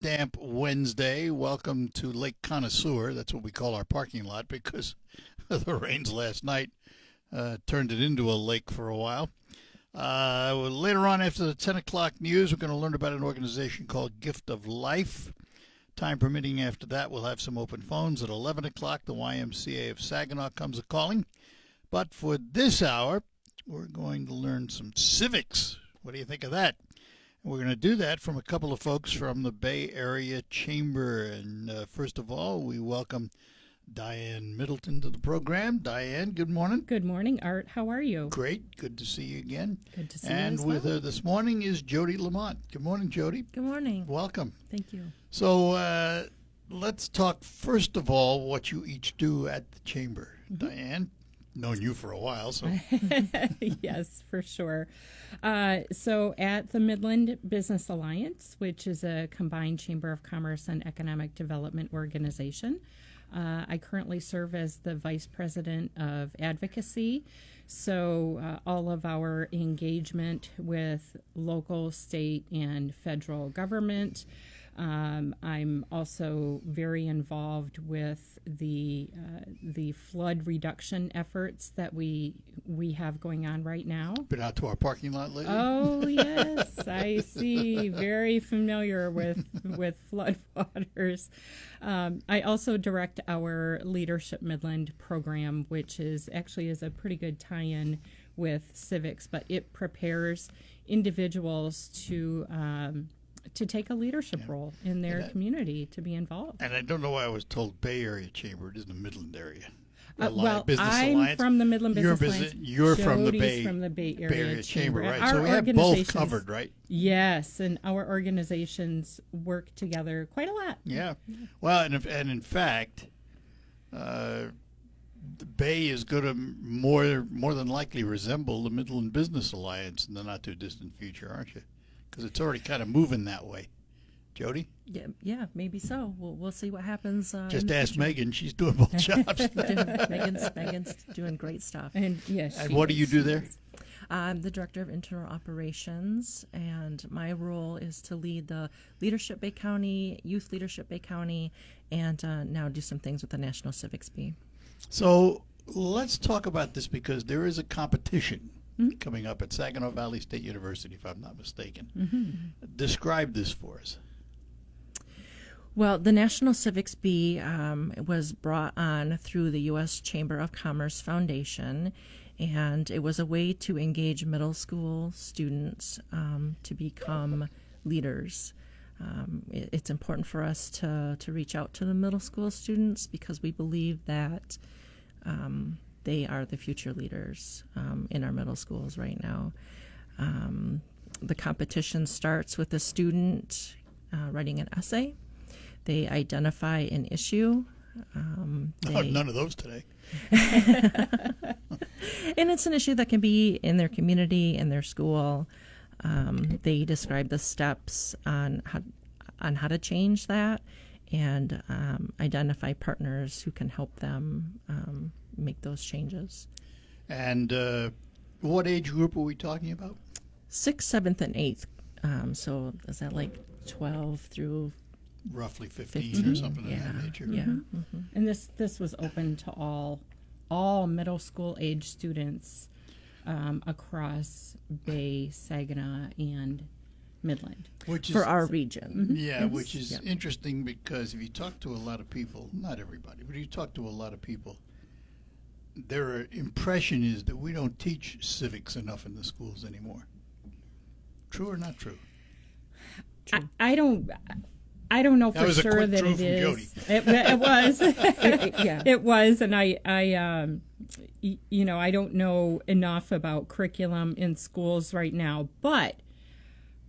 damp Wednesday. Welcome to Lake Connoisseur. That's what we call our parking lot because the rains last night turned it into a lake for a while. Later on, after the 10 o'clock news, we're going to learn about an organization called Gift of Life. Time permitting, after that, we'll have some open phones. At 11 o'clock, the YMCA of Saginaw comes a-calling. But for this hour, we're going to learn some civics. What do you think of that? We're going to do that from a couple of folks from the Bay Area Chamber. And first of all, we welcome Diane Middleton to the program. Diane, good morning. Good morning, Art. How are you? Great. Good to see you again. Good to see you And as with well. her this morning is Jody Lamont. Good morning, Jody. Good morning. Welcome. Thank you. So let's talk first of all what you each do at the Chamber. Diane, known you for a while, so Yes, for sure. So at the Midland Business Alliance, which is a combined Chamber of Commerce and Economic Development organization, I currently serve as the Vice President of Advocacy. So all of our engagement with local, state, and federal government. I'm also very involved with the flood reduction efforts that we have going on right now. been out to our parking lot lately. Oh yes, I see. Very familiar with flood waters. I also direct our Leadership Midland program, which is a pretty good tie-in with civics, but it prepares individuals to take a leadership role in their community, to be involved. And I don't know why I was told Bay Area Chamber. It is the Midland area. Well, Business I'm Alliance. from the Midland Business Alliance. You're from the Jody's from the Bay Area Chamber, right? Our So we have both organizations- covered, right? Yes, and our organizations work together quite a lot. Yeah. Well, and in fact, the Bay is going to more than likely resemble the Midland Business Alliance in the not too distant future, aren't you? Because it's already kind of moving that way. Jody? Yeah, maybe so. We'll see what happens. Just ask Megan. She's doing both jobs. Megan's doing great stuff. And yes, And what do you do there? I'm the Director of Internal Operations, and my role is to lead the Leadership Bay County, Youth Leadership Bay County, and now do some things with the National Civics Bee. So let's talk about this because there is a competition coming up at Saginaw Valley State University, if I'm not mistaken. Describe this for us. Well, the National Civics Bee was brought on through the U.S. Chamber of Commerce Foundation, and it was a way to engage middle school students to become leaders. It's important for us to reach out to the middle school students because we believe that they are the future leaders in our middle schools right now. The competition starts with a student writing an essay. They identify an issue. None of those today. And it's an issue that can be in their community, in their school. They describe the steps on how to change that and identify partners who can help them make those changes. And what age group are we talking about? 6th, 7th, and 8th. So is that like 12 through Roughly 15 or something of yeah, that nature. Yeah. And this was open to all middle school age students across Bay, Saginaw, and Midland. Which is, For our region. yeah, which is interesting because if you talk to a lot of people, not everybody, but if you talk to a lot of people, their impression is that we don't teach civics enough in the schools anymore. True or not true? I don't know That for was a sure quick that true it from is. Jody. It was. Yeah. It was, and I I don't know enough about curriculum in schools right now, but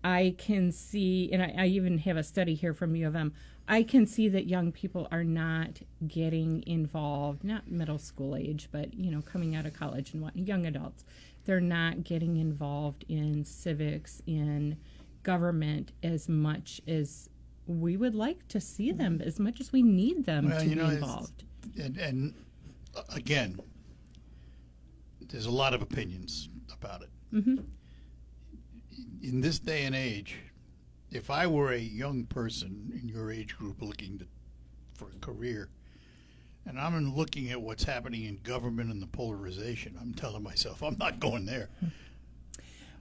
I can see, and I even have a study here from U of M. I can see that young people are not getting involved, not middle school age, but coming out of college and young adults. They're not getting involved in civics, in government as much as we would like to see them, as much as we need them to be involved. And again, there's a lot of opinions about it. In this day and age, if I were a young person in your age group looking for a career, and I'm looking at what's happening in government and the polarization, I'm telling myself I'm not going there.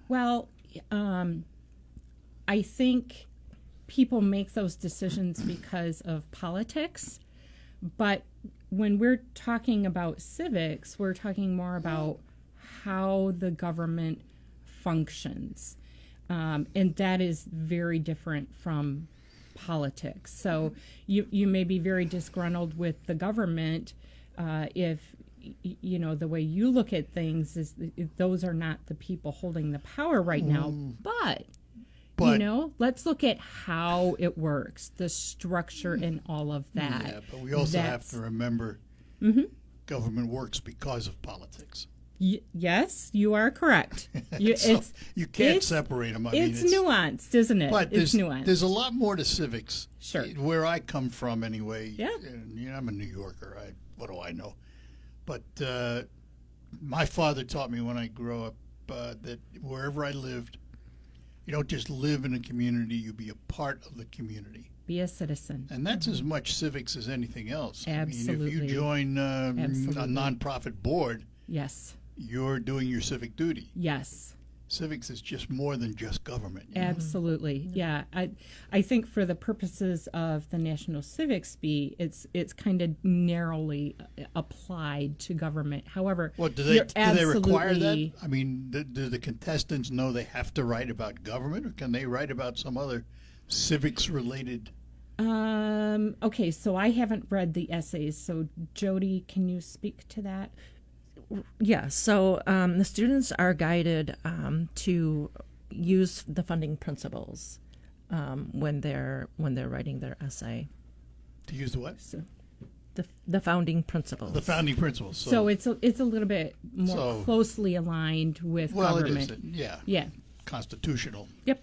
Well, I think people make those decisions because of politics, but when we're talking about civics, we're talking more about how the government functions. And that is very different from politics. So you may be very disgruntled with the government if the way you look at things is those are not the people holding the power right now. But let's look at how it works, the structure and all of that. Yeah, but we also have to remember government works because of politics. Yes, you are correct. So you can't separate them. It's nuanced, isn't it? But it's nuanced. There's a lot more to civics. Sure. Where I come from, anyway. Yeah. And, I'm a New Yorker. What do I know? But my father taught me when I grew up that wherever I lived, you don't just live in a community; you be a part of the community. Be a citizen. And that's as much civics as anything else. Absolutely. I mean, if you join a nonprofit board, yes, you're doing your civic duty. Yes. Civics is just more than just government. Absolutely. Yeah. I think for the purposes of the National Civics Bee, it's kind of narrowly applied to government. However, do they require that? I mean, do the contestants know they have to write about government, or can they write about some other civics related? Okay, so I haven't read the essays. So Jody, can you speak to that? Yeah, so the students are guided to use the funding principles when they're writing their essay. To use the what? So, the founding principles. The founding principles. So it's a little bit more closely aligned with government. It is. Yeah. Yeah. Constitutional. Yep.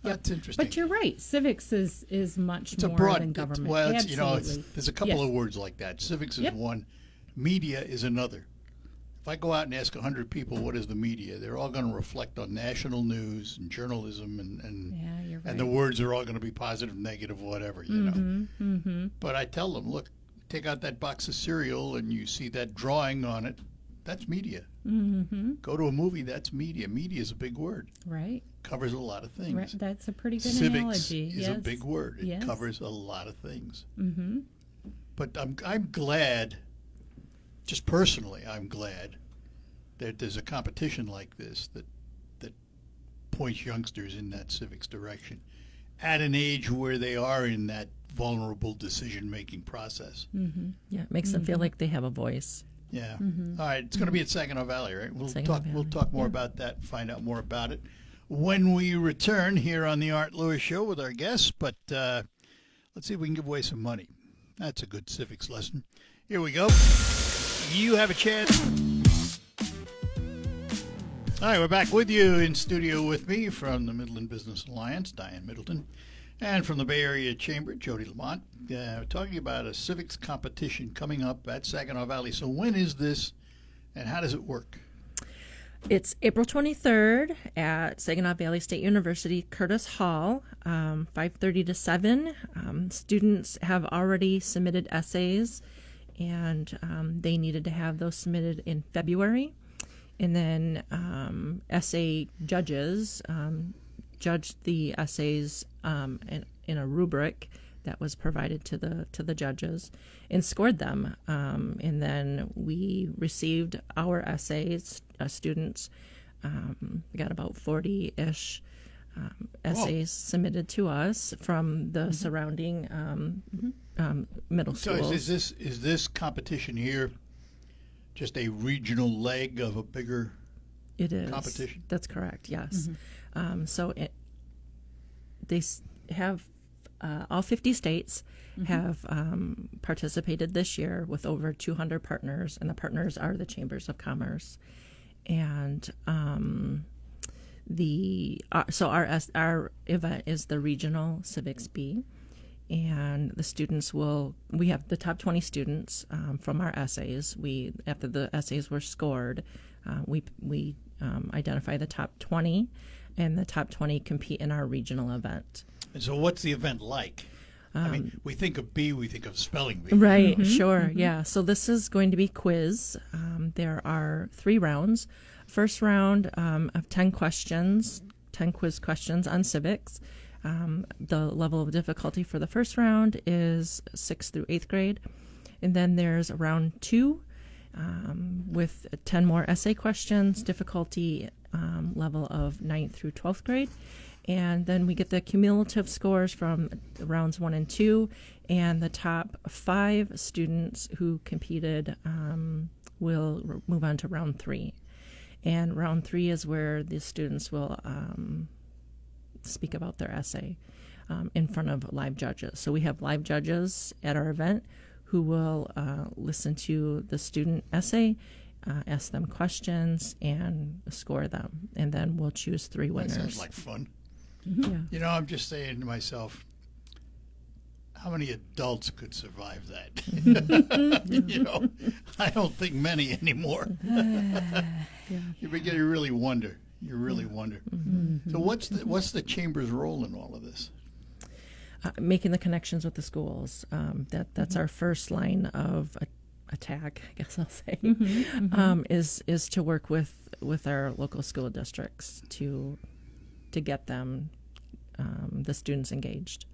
That's interesting. But you're right. Civics is much more broad, than government. Well, Absolutely. there's a couple of words like that. Civics is one. Media is another. If I go out and ask 100 people what is the media, they're all going to reflect on national news and journalism, and you're right. and the words are all going to be positive, negative, whatever, you know. Mm-hmm. But I tell them, look, take out that box of cereal and you see that drawing on it. That's media. Mm-hmm. Go to a movie. That's media. Media is a big word. Right. Covers a lot of things. Right. That's a pretty good Civics analogy. is a big word. It Yes. covers a lot of things. Mm-hmm. But I'm glad, just personally, I'm glad that there's a competition like this that points youngsters in that civics direction at an age where they are in that vulnerable decision-making process. Mm-hmm. Yeah, it makes them feel like they have a voice. Yeah. Mm-hmm. All right. It's going to be at Saginaw Valley, right? We'll Saginaw Valley. talk more about that and find out more about it when we return here on the Art Lewis Show with our guests. But let's see if we can give away some money. That's a good civics lesson. Here we go. You have a chance. All right, we're back with you in studio with me from the Midland Business Alliance, Diane Middleton, and from the Bay Area Chamber, Jody Lamont, talking about a civics competition coming up at Saginaw Valley. So when is this, and how does it work? It's April 23rd at Saginaw Valley State University, Curtis Hall, 5:30 to 7. Students have already submitted essays, and they needed to have those submitted in February. And then essay judges judged the essays in a rubric that was provided to the judges and scored them. And then we received our essays. Students we got about 40-ish essays submitted to us from the surrounding middle schools. So is this competition here just a regional leg of a bigger competition? That's correct, yes. So they have all 50 states have participated this year with over 200 partners, and the partners are the Chambers of Commerce. And our event is the Regional Civics Bee. And the students we have the top 20 students from our essays. After the essays were scored, we identify the top 20, and the top 20 compete in our regional event. And so what's the event like? I mean, we think of bee, we think of spelling bee. Right, sure, yeah. So this is going to be quiz. There are 3 rounds. First round of 10 questions, 10 quiz questions on civics. The level of difficulty for the first round is 6th through 8th grade. And then there's round 2 with 10 more essay questions, difficulty level of 9th through 12th grade. And then we get the cumulative scores from rounds 1 and 2, and the top 5 students who competed will move on to round 3. And round 3 is where the students will speak about their essay in front of live judges. So we have live judges at our event who will listen to the student essay, ask them questions, and score them. And then we'll choose 3 winners. That sounds like fun. Yeah. You know, I'm just saying to myself, how many adults could survive that? You know, I don't think many anymore. You really wonder. You really wonder. So what's the chamber's role in all of this? Making the connections with the schools. That's our first line of attack, I guess I'll say, is to work with our local school districts to get them, the students engaged.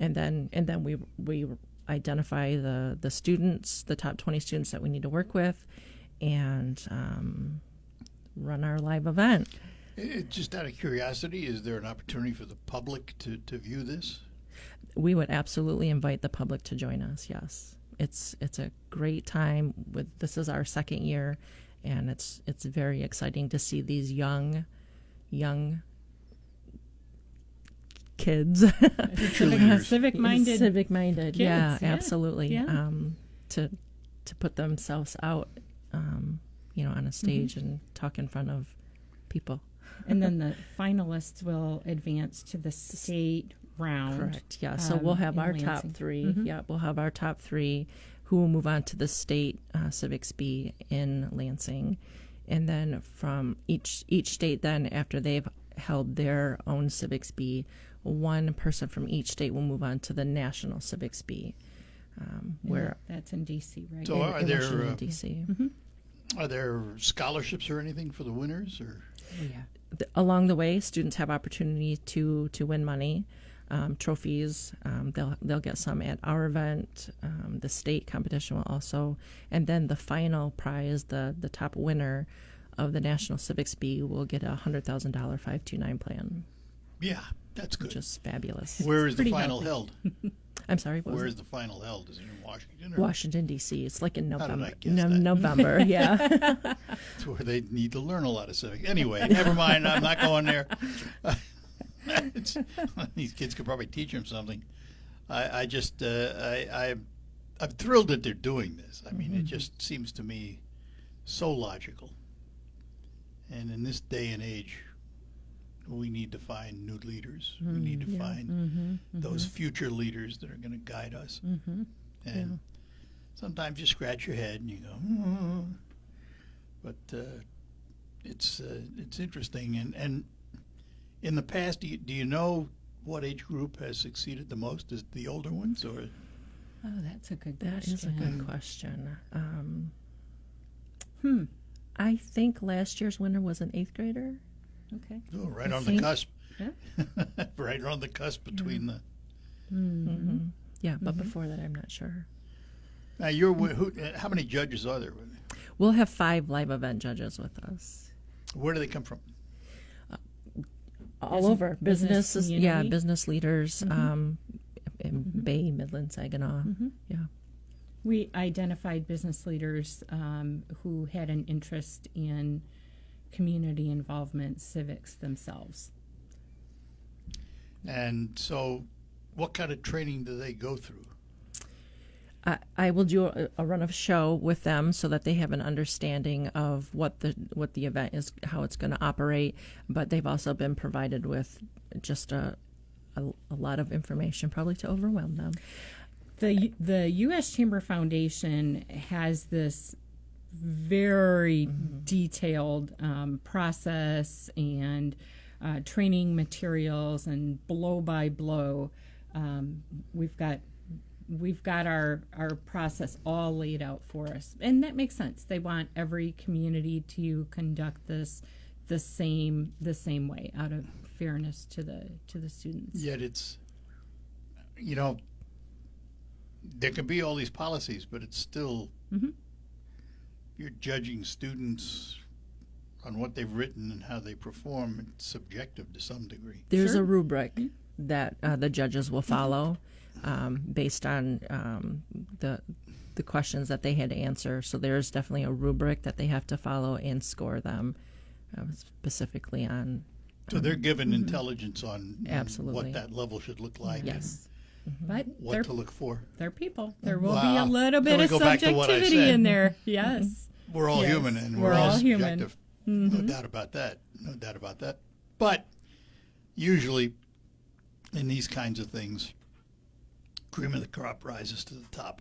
And then we identify the students, the top 20 students that we need to work with, and run our live event. Just out of curiosity, is there an opportunity for the public to view this? We would absolutely invite the public to join us, yes. It's a great time. This is our second year, and it's very exciting to see these young kids. Civic-minded. Civic-minded, kids, yeah, yeah. absolutely. Yeah. To put themselves out, on a stage and talk in front of people. And then the finalists will advance to the state round. Correct, yeah. So we'll have in our Lansing. top 3. Yeah, we'll have our top 3 who will move on to the state Civics B in Lansing. And then from each state then, after they've held their own Civics B, one person from each state will move on to the National Civics B, where That's in D.C., right? So are in there Washington, D.C. are there scholarships or anything for the winners? Or Along the way, students have opportunity to win money, trophies. They'll get some at our event. The state competition will also, and then the final prize, the top winner of the National Civics B, will get a $100,000 529 plan, yeah, that's good. which is fabulous. Where is the pretty final healthy. held? I'm sorry, what was Where it? is the final held? Is it in Washington? Or Washington, D.C. It's like in How did I November. guess that? November, yeah. That's where they need to learn a lot of civics. Anyway, never mind. I'm not going there. These kids could probably teach them something. I'm thrilled that they're doing this. I mean, it just seems to me so logical. And in this day and age, we need to find new leaders. We need to find those future leaders that are going to guide us. And sometimes you scratch your head and you go, but it's interesting. And in the past, do you know what age group has succeeded the most? Is it the older ones, or? Oh, that's a good That question. is a good question. I think last year's winner was an 8th grader. Okay. Oh, right I on think- the cusp. Yeah. Right on the cusp between the. Yeah, but before that, I'm not sure. Now, how many judges are there? We'll have 5 live event judges with us. Where do they come from? All over. business Businesses, community? business leaders, in Bay, Midland, Saginaw. Yeah. We identified business leaders who had an interest in community involvement, civics themselves. And so, what kind of training do they go through? I will do a run of show with them so that they have an understanding of what the event is, how it's going to operate. But they've also been provided with just a lot of information, probably to overwhelm them. The U.S. Chamber Foundation has this very detailed process and training materials and blow by blow. We've got our process all laid out for us, and that makes sense. They want every community to conduct this the same way, out of fairness to the students. Yet it's, there can be all these policies, but it's still, you're judging students on what they've written and how they perform. It's subjective to some degree. There's Sure. a rubric that the judges will follow based on the questions that they had to answer. So there's definitely a rubric that they have to follow and score them specifically on. So they're given intelligence on Absolutely. what that level should look like Yes. But and what to look for. they're people. There will be Wow. a little There bit we of go back to what I subjectivity said. in there. Yes. We're all Yes, human, and we're we're all all human. subjective. No doubt about that. No doubt about that. But usually, in these kinds of things, cream of the crop rises to the top.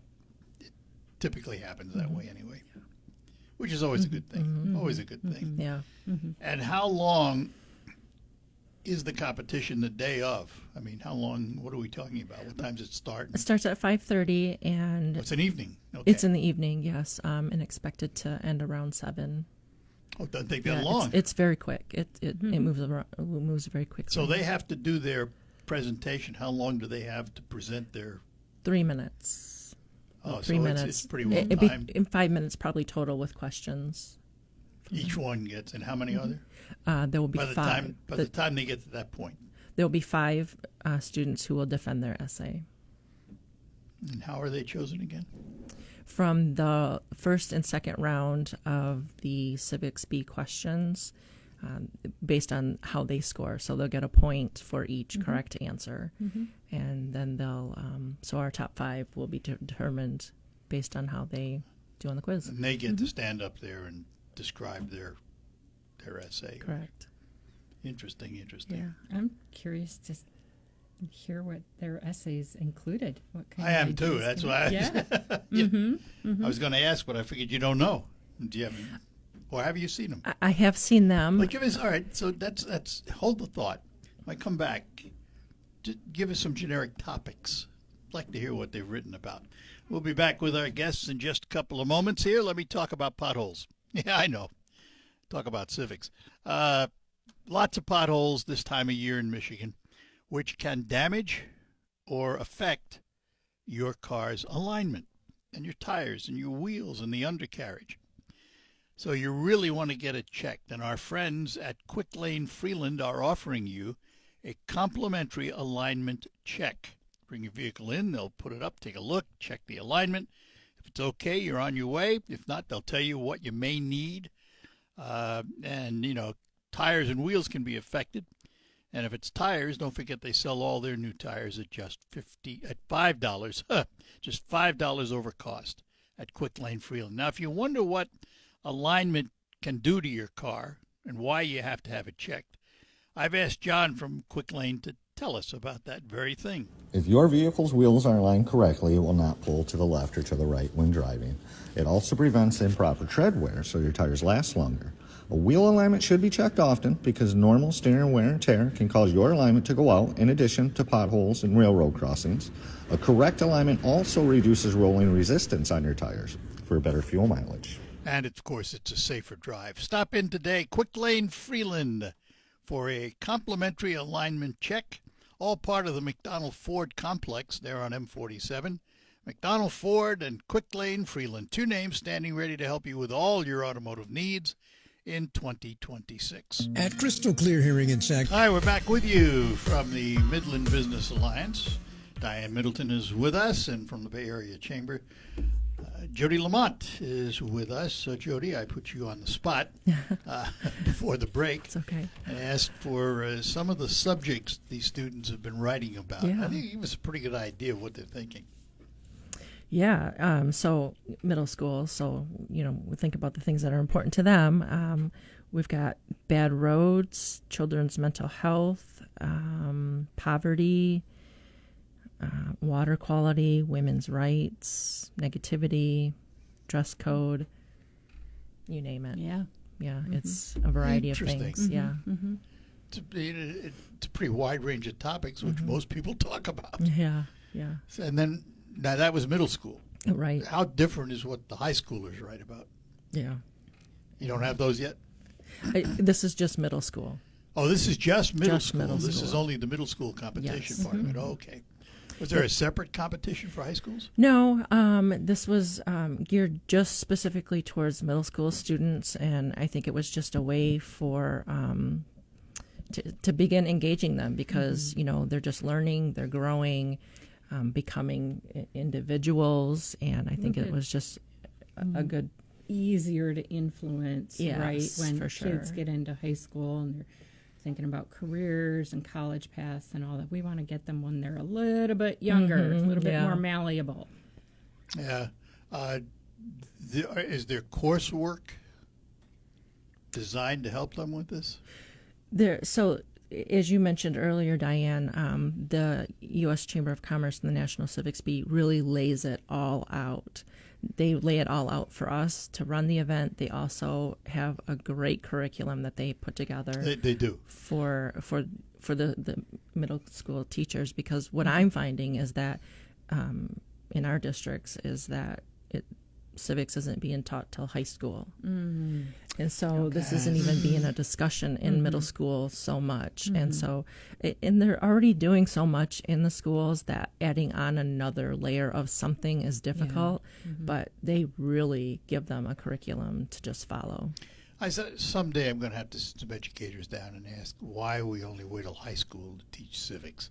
It typically happens that way anyway, which is always a good thing. Always a good thing. Yeah. And how long is the competition the day of? I mean, how long? What are we talking about? What times it start? It starts at 5:30 and It's an evening. Okay. it's in the evening, yes, and expected to end around 7. Oh, it doesn't take Yeah, that long. it's very quick. It moves around, moves very quickly. So they have to do their presentation. How long do they have to present their? 3 minutes. Oh, 3 so minutes. it's pretty well It'd be timed. in 5 minutes probably total with questions. Each one gets, and how many are there? There will be By the 5. time they get to that point, There will be 5 students who will defend their essay. and how are they chosen again? From the first and second round of the Civics B questions, based on how they score. So they'll get a point for each correct answer. And then they'll, so our top 5 will be determined based on how they do on the quiz. And they get to stand up there and describe their essay. Correct. Interesting. Yeah. I'm curious to hear what their essays included. What kind I of am too. ideas That's came- why. Yeah. I was going to ask, but I figured you don't know. Do you have, or have you seen them? I have seen them. Like, give us. All right. So that's. Hold the thought. When I come back, just give us some generic topics. I'd like to hear what they've written about. We'll be back with our guests in just a couple of moments. Here, let me talk about potholes. Yeah, I know. Talk about civics. Lots of potholes this time of year in Michigan, which can damage or affect your car's alignment and your tires and your wheels and the undercarriage. So you really want to get it checked. And our friends at Quick Lane Freeland are offering you a complimentary alignment check. Bring your vehicle in, they'll put it up, take a look, check the alignment. If it's okay, you're on your way. If not, they'll tell you what you may need. And tires and wheels can be affected. And if it's tires, don't forget they sell all their new tires at just $5, just $5 over cost at Quick Lane Freeland. Now, if you wonder what alignment can do to your car and why you have to have it checked, I've asked John from Quick Lane to tell us about that very thing. If your vehicle's wheels are aligned correctly, it will not pull to the left or to the right when driving. It also prevents improper tread wear, so your tires last longer. A wheel alignment should be checked often because normal steering wear and tear can cause your alignment to go out in addition to potholes and railroad crossings. A correct alignment also reduces rolling resistance on your tires for better fuel mileage. And, of course, it's a safer drive. Stop in today, Quick Lane Freeland, for a complimentary alignment check, all part of the McDonald Ford complex there on M47. McDonald Ford and Quick Lane Freeland, 2 names standing ready to help you with all your automotive needs in 2026. At Crystal Clear Hearing in Sac. Hi, we're back with you from the Midland Business Alliance. Diane Middleton is with us, and from the Bay Area Chamber, Jody Lamont is with us. So, Jody, I put you on the spot before the break. It's okay. And asked for some of the subjects these students have been writing about. Yeah. I think it gave us a pretty good idea of what they're thinking. Yeah, so middle school, so, we think about the things that are important to them. We've got bad roads, children's mental health, poverty, water quality, women's rights, negativity, dress code, you name it. Yeah. Yeah, it's a variety of Interesting. things. Yeah. it's a pretty wide range of topics, which most people talk about. Yeah. And then, now that was middle school. Right. How different is what the high schoolers write about? Yeah. You don't have those yet? This is just middle school. Oh, this is just middle Just school. middle This school. is only the middle school competition Yes. part of it. Oh, okay. Was there a separate competition for high schools? No, this was geared just specifically towards middle school students, and I think it was just a way for to begin engaging them because they're just learning, they're growing, becoming individuals, and I think it was just a good. Easier to influence, Yes, right? When for kids sure. get into high school and they're thinking about careers and college paths and all that. We want to get them when they're a little bit younger, a little bit yeah. more malleable. Yeah. Is there coursework designed to help them with this? So, as you mentioned earlier, Diane, the U.S. Chamber of Commerce and the National Civics Bee really lays it all out. They lay it all out for us to run the event. They also have a great curriculum that they put together They do. for the middle school teachers, because what I'm finding is that in our districts is that civics isn't being taught till high school. And so this isn't even being a discussion in middle school so much. And so, and they're already doing so much in the schools that adding on another layer of something is difficult, but they really give them a curriculum to just follow. I said someday I'm going to have to sit some educators down and ask why we only wait till high school to teach civics.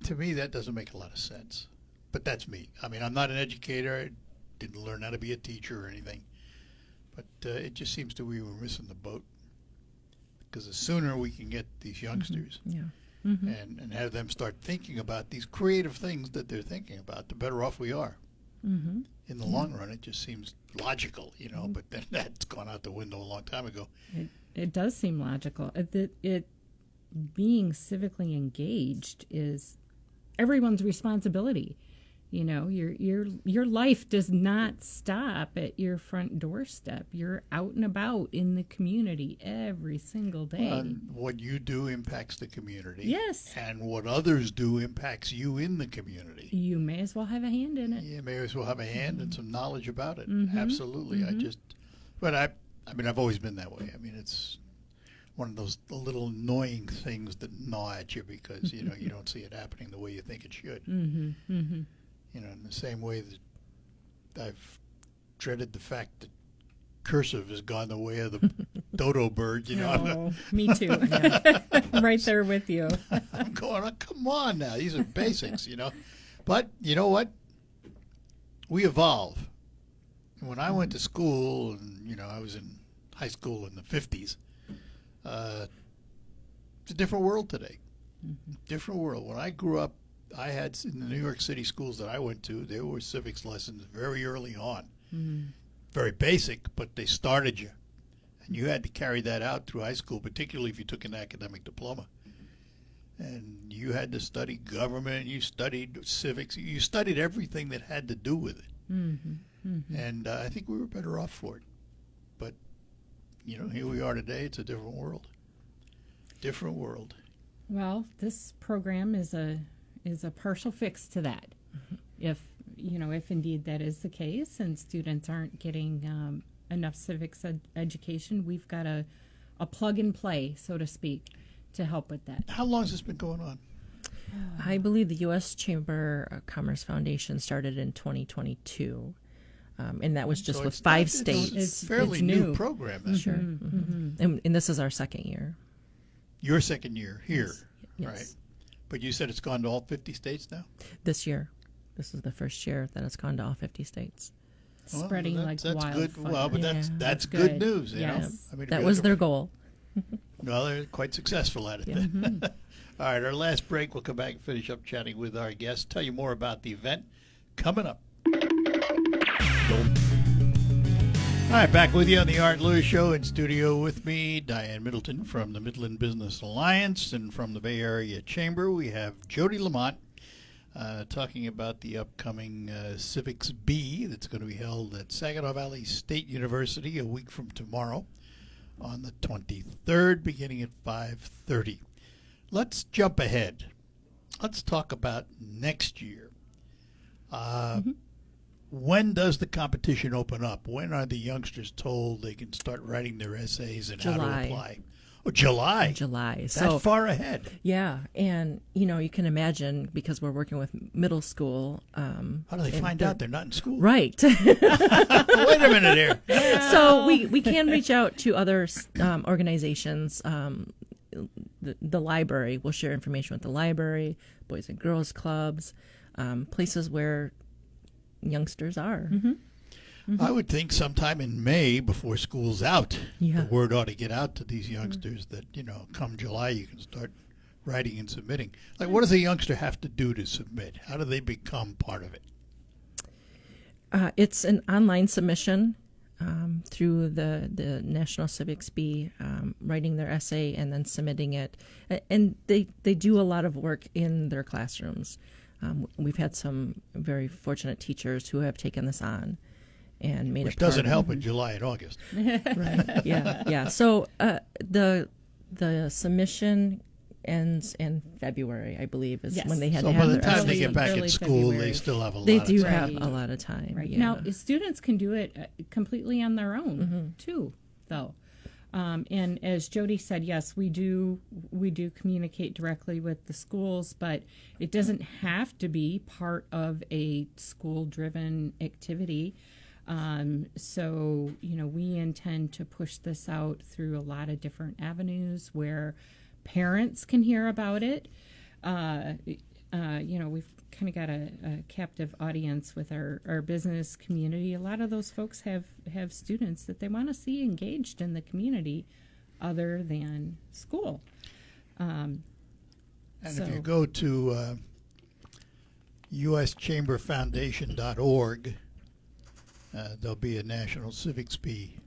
To me, that doesn't make a lot of sense. But that's me. I mean, I'm not an educator. I didn't learn how to be a teacher or anything. But it just seems to me we're missing the boat. Because the sooner we can get these youngsters Yeah. and have them start thinking about these creative things that they're thinking about, the better off we are. In the long run, it just seems logical, but then that's gone out the window a long time ago. It does seem logical. It being civically engaged is everyone's responsibility. Your life does not stop at your front doorstep. You're out and about in the community every single day. What you do impacts the community. Yes. And what others do impacts you in the community. You may as well have a hand in it. You may as well have a hand and some knowledge about it. Absolutely. I've always been that way. I mean, it's one of those little annoying things that gnaw at you because, you don't see it happening the way you think it should. In the same way that I've dreaded the fact that cursive has gone the way of the dodo bird, Oh, me too. Right there with you. I'm going, oh, come on now. These are basics, But you know what? We evolve. When I went to school, and, I was in high school in the 50s, it's a different world today. Different world. When I grew up, I had, in the New York City schools that I went to, there were civics lessons very early on. Very basic, but they started you. And you had to carry that out through high school, particularly if you took an academic diploma. And you had to study government, you studied civics, you studied everything that had to do with it. And I think we were better off for it. But, here we are today. It's a different world. Different world. Well, this program is a partial fix to that. If indeed that is the case and students aren't getting enough civics education, we've got a plug and play, so to speak, to help with that. How long has this been going on? I believe the U.S. Chamber of Commerce Foundation started in 2022, and that was just So with it's 5 not- states. It's a fairly it's new new. program. Then. Sure. And this is our second year. Your second year here, Yes. right? But you said it's gone to all 50 states now? This year. This is the first year that it's gone to all 50 states. Well, Spreading that's like good. wildfire. Well, but Yeah, that's good good. news. Yes. I mean, That if was you their look- goal. Well, they're quite successful at it. Yeah. Then. All right, our last break. We'll come back and finish up chatting with our guests. Tell you more about the event coming up. All right, back with you on the Art Lewis Show. In studio with me, Diane Middleton from the Midland Business Alliance, and from the Bay Area Chamber, we have Jody Lamont talking about the upcoming Civics Bee that's going to be held at Saginaw Valley State University a week from tomorrow on the 23rd, beginning at 5:30. Let's jump ahead. Let's talk about next year. When does the competition open up? When are the youngsters told they can start writing their essays and how to July. apply? Oh, July. July. That So far ahead. yeah, and you can imagine because we're working with middle school. How do they find out they're not in school? Right. Wait a minute here. So we can reach out to other organizations. The library will share information with the library, Boys and Girls Clubs, places where youngsters are. I would think sometime in May, before school's out, Yeah. the word ought to get out to these youngsters that, come July you can start writing and submitting. Like, what does a youngster have to do to submit? How do they become part of it? It's an online submission through the National Civics Bee, writing their essay and then submitting it. And they do a lot of work in their classrooms. We've had some very fortunate teachers who have taken this on and made Which it part doesn't of- help in July and August. Right. Yeah. So the submission ends in February, I believe, is Yes. when they had So to by have the their time they essay. get back in early school, they February. still have a lot They of do time. have Right. a lot of time. Right. Yeah. Now, students can do it completely on their own too, though. And as Jody said, yes, we do communicate directly with the schools, but it doesn't have to be part of a school-driven activity. So, we intend to push this out through a lot of different avenues where parents can hear about it. We've kind of got a captive audience with our business community. A lot of those folks have students that they want to see engaged in the community other than school. And if you So- go to uschamberfoundation.org, there'll be a National Civics Bee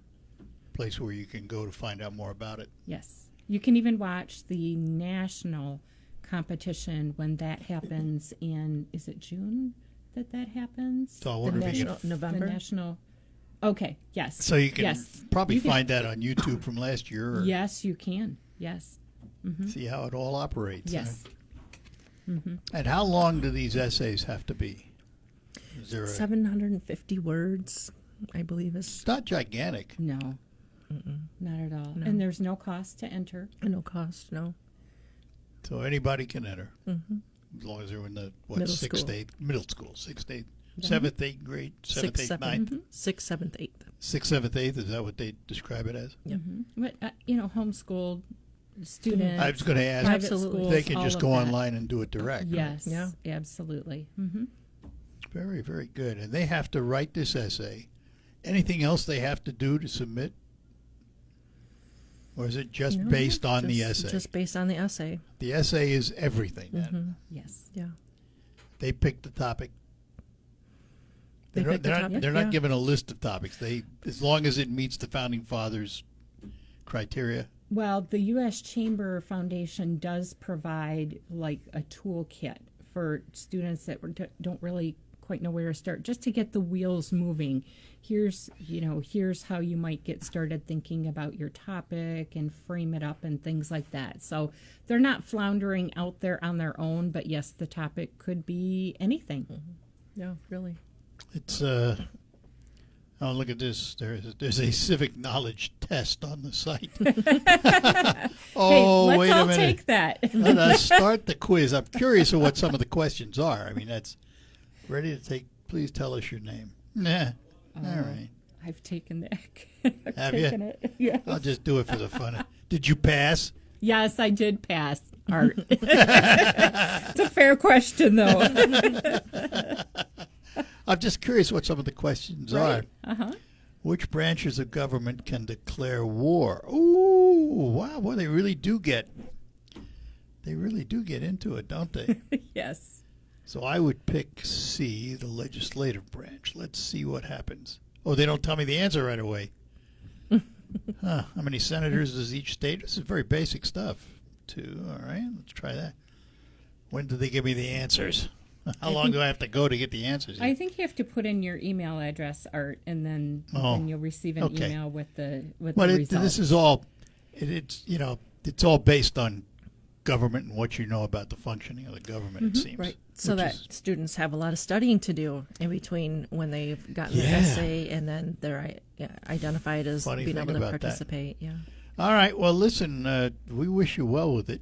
place where you can go to find out more about it. Yes. You can even watch the national competition when that happens is it June that happens? So I wonder if you national- can, November? The national. Okay, yes. so you can yes. probably You can- find that on YouTube from last year or Yes, you can. Yes. see how it all operates. Yes. And how long do these essays have to be? Is there 750 words, I believe, is it's not gigantic. No. Not at all. No. And there's no cost to enter. no cost. No. So anybody can enter. As long as they're in the, Middle sixth, school. eighth, middle school, sixth, eighth, seventh, eighth grade, seventh, eighth, ninth, sixth, seventh, eighth. sixth, seventh, eighth. Is that what they describe it as? Yep. But, homeschooled students. I was going to ask. private Absolutely. schools, They can all just of go that. online and do it direct. Yes. Yeah. Absolutely. Very, very good. And they have to write this essay. Anything else they have to do to submit? Or is it just No, based on the just- essay? Just based on the essay. The essay is everything then. Yes. Yeah. They pick the topic. They They're, pick the not, topic, they're not yeah. given a list of topics. They, as long as it meets the founding fathers' criteria. Well, the U.S. Chamber Foundation does provide like a toolkit for students that don't really quite know where to start, just to get the wheels moving. Here's how you might get started thinking about your topic and frame it up and things like that. So they're not floundering out there on their own, but yes, the topic could be anything. Yeah, really. It's oh, look at this. There's a civic knowledge test on the site. Oh, hey, wait let's a all minute. take that. Let us start the quiz. I'm curious of what some of the questions are. I mean, that's ready to take. Please tell us your name. Nah. All right. I've taken that. I've Have you? taken it. Yeah. I'll just do it for the fun. Did you pass? Yes, I did pass art. It's a fair question, though. I'm just curious what some of the questions are. Uh-huh. Which branches of government can declare war? Ooh, wow. Well, they really do get into it, don't they? Yes. So I would pick C, the legislative branch. Let's see what happens. Oh, they don't tell me the answer right away. How many senators does each state? This is very basic stuff. 2. All right, let's try that. When do they give me the answers? How long do I have to go to get the answers? I think you have to put in your email address, Art, and then you'll receive an okay. email with the But results. this is all, it's all based on government and what you know about the functioning of the government, it seems. Right. So Which that is- students have a lot of studying to do in between when they've gotten their Yeah. essay and then they're identified as Funny being thing able to about that. participate. Yeah. All right. Well, listen, we wish you well with it.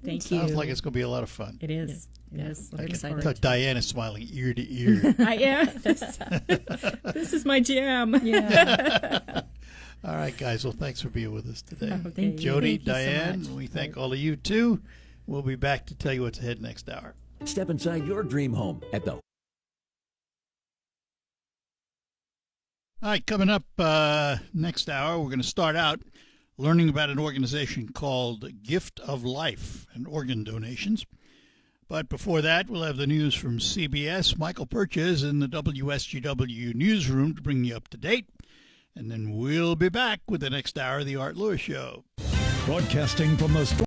Thank Sounds you. like it's going to be a lot of fun. It is. Yeah. It is. I'm Looking excited. forward to Diane is smiling ear to ear. I am. This is my jam. Yeah. All right, guys. Well, thanks for being with us today. Thank you. Jody, Thank you so Diane, much. we thank all of you too. We'll be back to tell you what's ahead next hour. Step inside your dream home at the All right, coming up next hour, we're going to start out learning about an organization called Gift of Life and organ donations. But before that, we'll have the news from CBS. Michael Percha is in the WSGW newsroom to bring you up to date. And then we'll be back with the next hour of the Art Lewis Show. Broadcasting from the